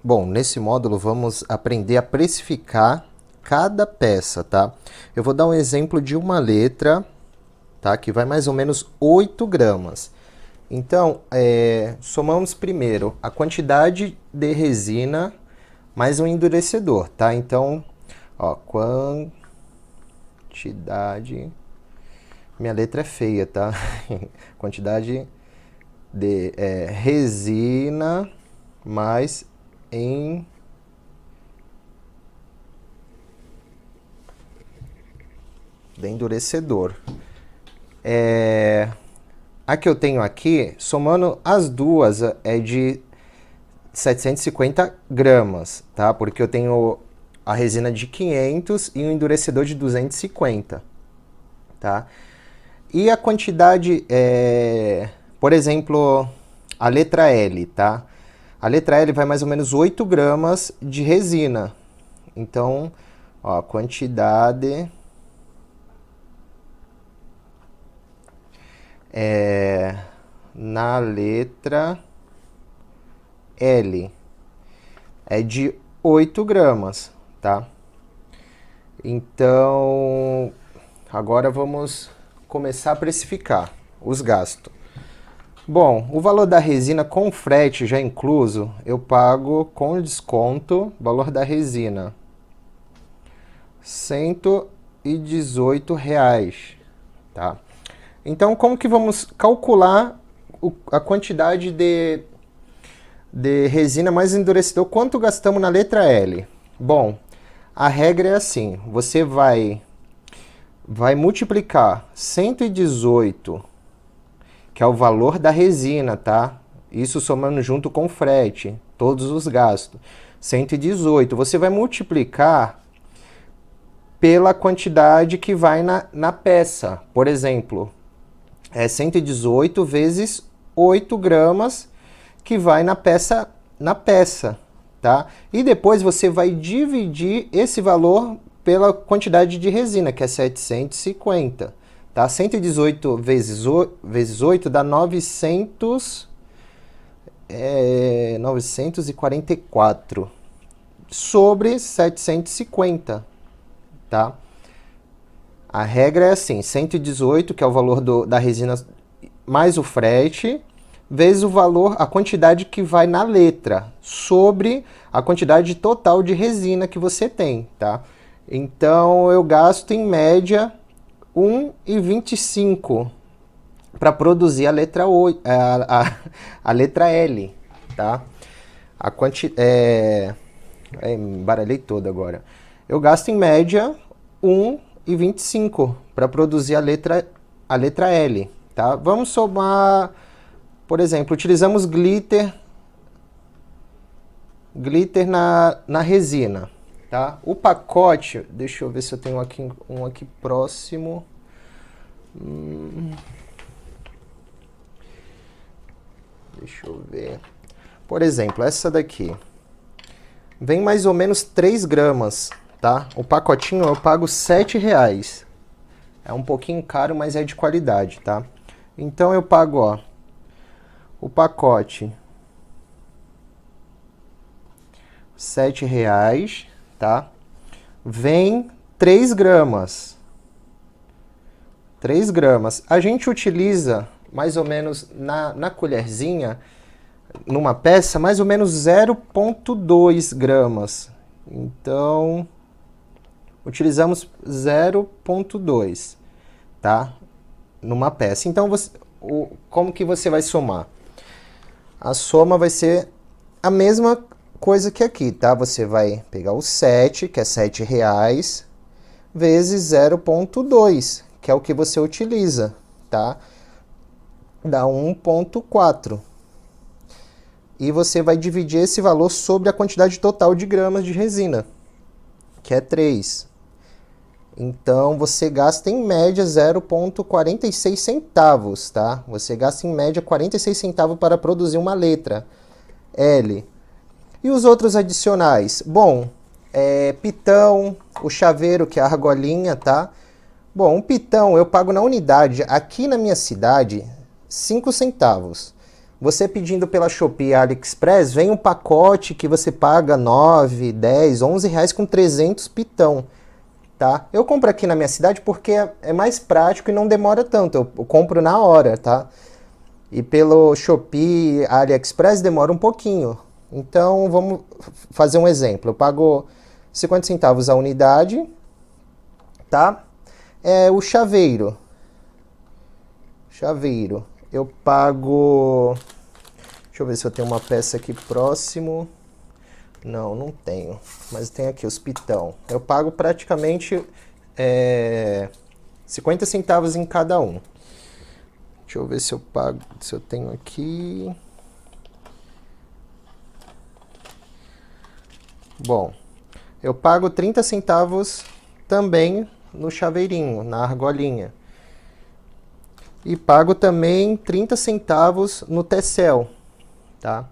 Bom, nesse módulo vamos aprender a precificar cada peça, tá? Eu vou dar um exemplo de uma letra, tá? Que vai mais ou menos 8 gramas. Então, somamos primeiro a quantidade de resina mais um endurecedor, tá? Então, ó, quantidade... Minha letra é feia, tá? Quantidade de resina mais de endurecedor. A que eu tenho aqui, somando as duas, é de 750 gramas, tá? Porque eu tenho a resina de 500 e o endurecedor de 250, tá? E a quantidade, por exemplo, a letra L, tá? A letra L vai mais ou menos 8 gramas de resina. Então, ó, a quantidade na letra L é de 8 gramas, tá? Então, agora vamos começar a precificar os gastos. Bom, o valor da resina com frete já incluso, eu pago com desconto, valor da resina, R$ 118, tá? Então, como que vamos calcular a quantidade de resina mais endurecedor? Quanto gastamos na letra L? Bom, a regra é assim, você vai multiplicar 118, que é o valor da resina, tá? Isso somando junto com frete, todos os gastos. 118, você vai multiplicar pela quantidade que vai na peça. Por exemplo, 118 vezes 8 gramas que vai na peça, tá? E depois você vai dividir esse valor pela quantidade de resina, que é 750, tá? 118 vezes 8 dá 944 sobre 750, tá? A regra é assim, 118, que é o valor da resina mais o frete, vezes o valor, a quantidade que vai na letra, sobre a quantidade total de resina que você tem, tá? Então, eu gasto em média R$ 1,25 para produzir a letra, a letra L, tá? Embaralhei todo agora. Eu gasto em média R$ 1,25 para produzir a letra L, tá? Vamos somar, por exemplo, utilizamos glitter na resina, tá? O pacote, deixa eu ver se eu tenho um aqui próximo. Deixa eu ver. Por exemplo, essa daqui vem mais ou menos 3 gramas, tá? O pacotinho eu pago R$ 7. É um pouquinho caro, mas é de qualidade, tá? Então eu pago, ó, o pacote R$ 7, tá? Vem 3 gramas. 3 gramas. A gente utiliza mais ou menos na colherzinha, numa peça, mais ou menos 0,2 gramas. Então, utilizamos 0,2, tá? Numa peça. Então, como que você vai somar? A soma vai ser a mesma coisa que aqui, tá? Você vai pegar o 7, que é R$ 7, vezes 0,2, que é o que você utiliza, tá? Dá 1,4. E você vai dividir esse valor sobre a quantidade total de gramas de resina, que é 3. Então, você gasta em média 0,46 centavos, tá? Você gasta em média 46 centavos para produzir uma letra L. E os outros adicionais? Bom, pitão, o chaveiro, que é a argolinha, tá? Bom, um pitão eu pago na unidade, aqui na minha cidade, 5 centavos. Você pedindo pela Shopee e AliExpress, vem um pacote que você paga 9, 10, 11 reais com 300 pitão, tá? Eu compro aqui na minha cidade porque é mais prático e não demora tanto, eu compro na hora, tá? E pelo Shopee, AliExpress demora um pouquinho. Então, vamos fazer um exemplo. Eu pago 50 centavos a unidade, tá? O chaveiro. Chaveiro. Eu pago... Deixa eu ver se eu tenho uma peça aqui próximo. Não, não tenho. Mas tem aqui os pitão. Eu pago praticamente 50 centavos em cada um. Deixa eu ver se eu pago, se eu tenho aqui. Bom, eu pago 30 centavos também no chaveirinho, na argolinha. E pago também 30 centavos no tecel, tá?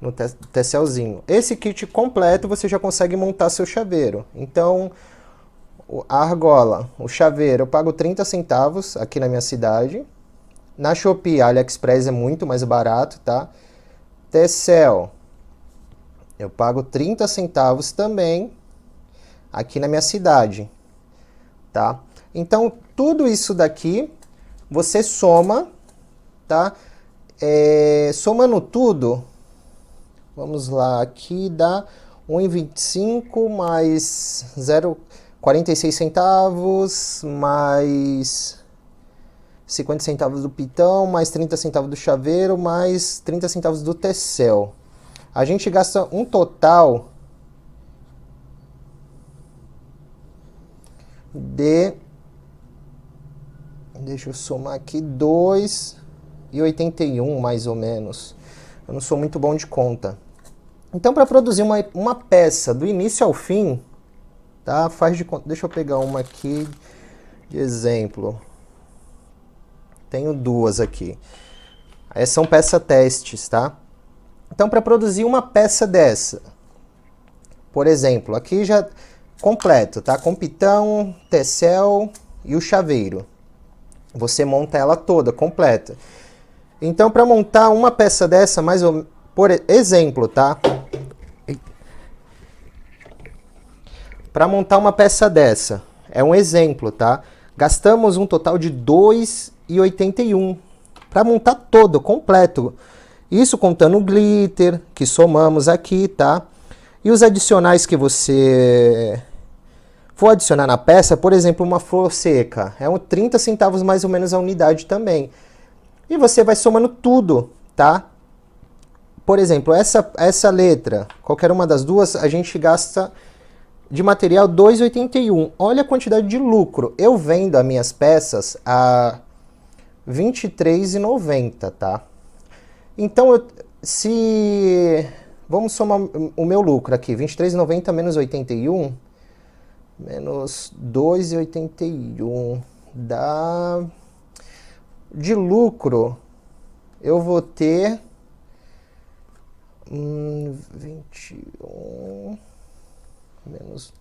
No tecelzinho. Esse kit completo você já consegue montar seu chaveiro. Então, a argola, o chaveiro, eu pago 30 centavos aqui na minha cidade. Na Shopee, AliExpress é muito mais barato, tá? Tecel, eu pago 30 centavos também aqui na minha cidade, tá? Então, tudo isso daqui, você soma, tá? Somando tudo, vamos lá, aqui dá 1,25 mais 0,46 centavos, mais 50 centavos do pitão, mais 30 centavos do chaveiro, mais 30 centavos do tecel. A gente gasta um total de... Deixa eu somar aqui, 2,81 mais ou menos. Eu não sou muito bom de conta. Então, para produzir uma peça do início ao fim, tá? Faz de conta. Deixa eu pegar uma aqui de exemplo. Tenho duas aqui. Essas são peça testes, tá? Então, para produzir uma peça dessa, por exemplo, aqui já completo, tá? Com pitão, tecel e o chaveiro. Você monta ela toda, completa. Então, para montar uma peça dessa, mais ou por exemplo, tá? Para montar uma peça dessa, é um exemplo, tá? Gastamos um total de 2,81 para montar todo, completo. Isso contando o glitter, que somamos aqui, tá? E os adicionais que você for adicionar na peça, por exemplo, uma flor seca, 30 centavos mais ou menos a unidade também. E você vai somando tudo, tá? Por exemplo, essa letra, qualquer uma das duas, a gente gasta de material 2,81. Olha a quantidade de lucro. Eu vendo as minhas peças a R$ 23,90, tá? Então, vamos somar o meu lucro aqui, 23,90 menos 81, menos 2,81, dá... De lucro, eu vou ter 21 menos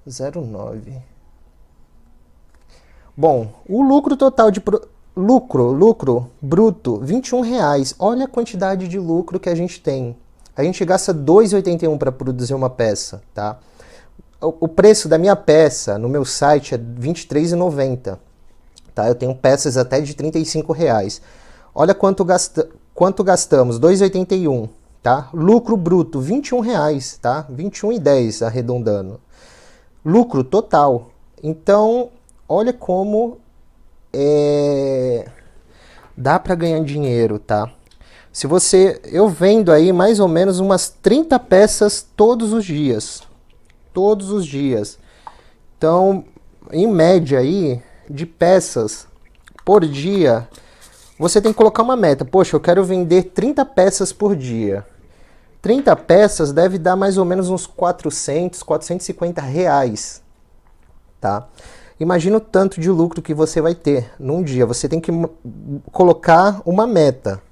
0,9. Bom, o lucro total de... Lucro bruto, R$ 21 reais. Olha a quantidade de lucro que a gente tem. A gente gasta R$ 2,81 para produzir uma peça, tá? O preço da minha peça no meu site é R$ 23,90. Tá? Eu tenho peças até de R$ 35 reais. Olha quanto gastamos, R$ 2,81. Tá? Lucro bruto, R$ 21 reais, tá? R$ 21,10 arredondando. Lucro total. Então, olha como dá para ganhar dinheiro, tá? Eu vendo aí mais ou menos umas 30 peças todos os dias. Todos os dias. Então, em média aí, de peças por dia, você tem que colocar uma meta. Poxa, eu quero vender 30 peças por dia. 30 peças deve dar mais ou menos uns 400, 450 reais, tá? Imagina o tanto de lucro que você vai ter num dia. Você tem que colocar uma meta,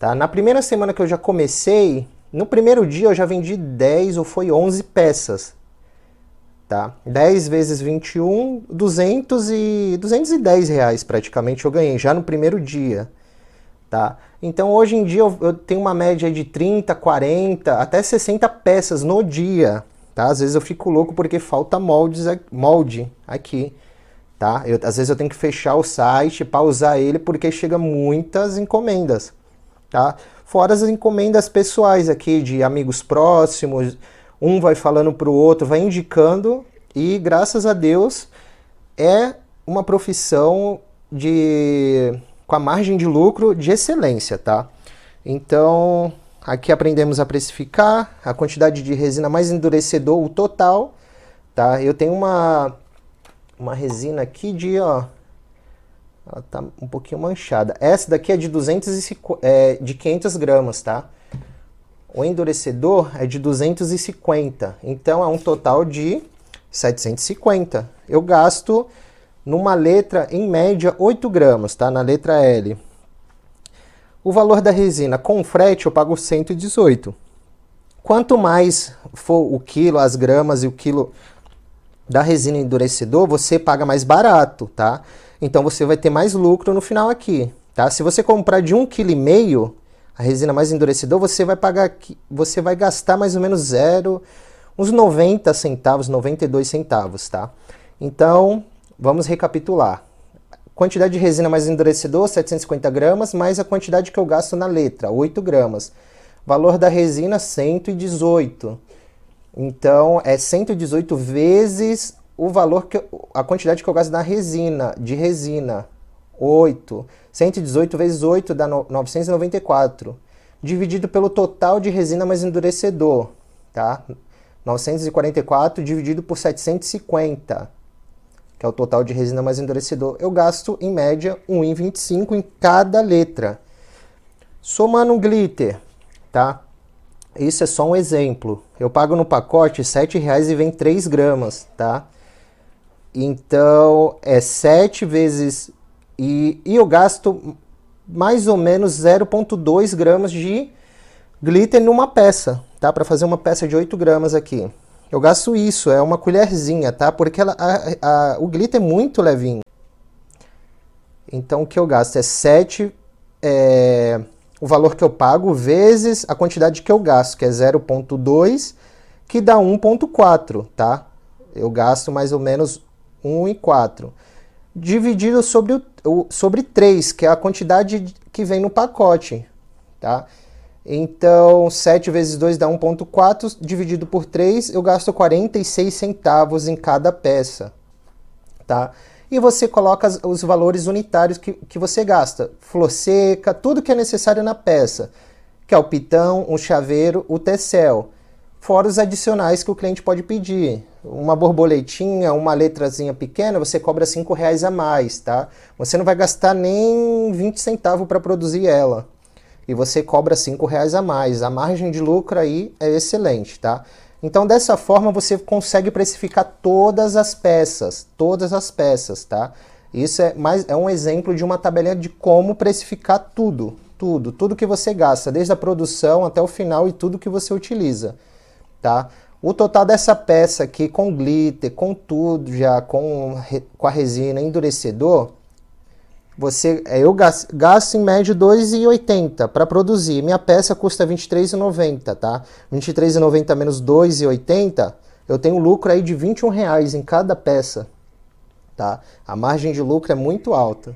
tá? Na primeira semana que eu já comecei, no primeiro dia eu já vendi 10 ou foi 11 peças, tá? 10 vezes 21, 210 reais praticamente eu ganhei já no primeiro dia, tá? Então hoje em dia eu tenho uma média de 30, 40, até 60 peças no dia, tá? Às vezes eu fico louco porque falta molde aqui, tá? Às vezes eu tenho que fechar o site, pausar ele, porque chega muitas encomendas, tá? Fora as encomendas pessoais aqui, de amigos próximos, um vai falando pro outro, vai indicando, e graças a Deus é uma profissão com a margem de lucro de excelência, tá? Então, aqui aprendemos a precificar, a quantidade de resina mais endurecedor, o total, tá? Eu tenho uma resina aqui ó, ela tá um pouquinho manchada. Essa daqui é de 500 gramas, tá? O endurecedor é de 250, então é um total de 750. Eu gasto numa letra, em média, 8 gramas, tá? Na letra L. O valor da resina com frete eu pago 118. Quanto mais for o quilo, as gramas e o quilo da resina endurecedor, você paga mais barato, tá? Então você vai ter mais lucro no final aqui, tá? Se você comprar de 1,5 kg, a resina mais endurecedor, você vai gastar mais ou menos uns 90 centavos, 92 centavos, tá? Então, vamos recapitular. Quantidade de resina mais endurecedor, 750 gramas, mais a quantidade que eu gasto na letra, 8 gramas. Valor da resina, 118. Então, é 118 vezes o valor a quantidade que eu gasto na resina, 8. 118 vezes 8 dá 994. Dividido pelo total de resina mais endurecedor, tá? 944 dividido por 750, que é o total de resina mais endurecedor. Eu gasto, em média, R$ 1,25 em cada letra. Somando um glitter, tá? Isso é só um exemplo. Eu pago no pacote R$ 7,00 e vem 3 gramas, tá? Então, é 7 vezes... E eu gasto mais ou menos 0,2 gramas de glitter numa peça, tá? Para fazer uma peça de 8 gramas aqui. Eu gasto isso, é uma colherzinha, tá? Porque o glitter é muito levinho. Então, o que eu gasto é 7... o valor que eu pago vezes a quantidade que eu gasto, que é 0,2, que dá 1,4, tá? Eu gasto mais ou menos 1,4. Dividido sobre 3, que é a quantidade que vem no pacote, tá? Então, 7 vezes 2 dá 1,4, dividido por 3, eu gasto 46 centavos em cada peça, tá? E você coloca os valores unitários que você gasta. Flor seca, tudo que é necessário na peça, que é o pitão, o chaveiro, o tecel. Fora os adicionais que o cliente pode pedir. Uma borboletinha, uma letrazinha pequena, você cobra R$5 a mais, tá? Você não vai gastar nem 20 centavos para produzir ela. E você cobra R$5 a mais. A margem de lucro aí é excelente, tá? Então, dessa forma, você consegue precificar todas as peças, tá? Isso é um exemplo de uma tabelinha de como precificar tudo que você gasta, desde a produção até o final e tudo que você utiliza, tá? O total dessa peça aqui, com glitter, com tudo já, com a resina, endurecedor, eu gasto em média R$ 2,80 para produzir. Minha peça custa R$ 23,90, tá? R$ 23,90 menos R$ 2,80, eu tenho um lucro aí de R$ 21 em cada peça, tá? A margem de lucro é muito alta.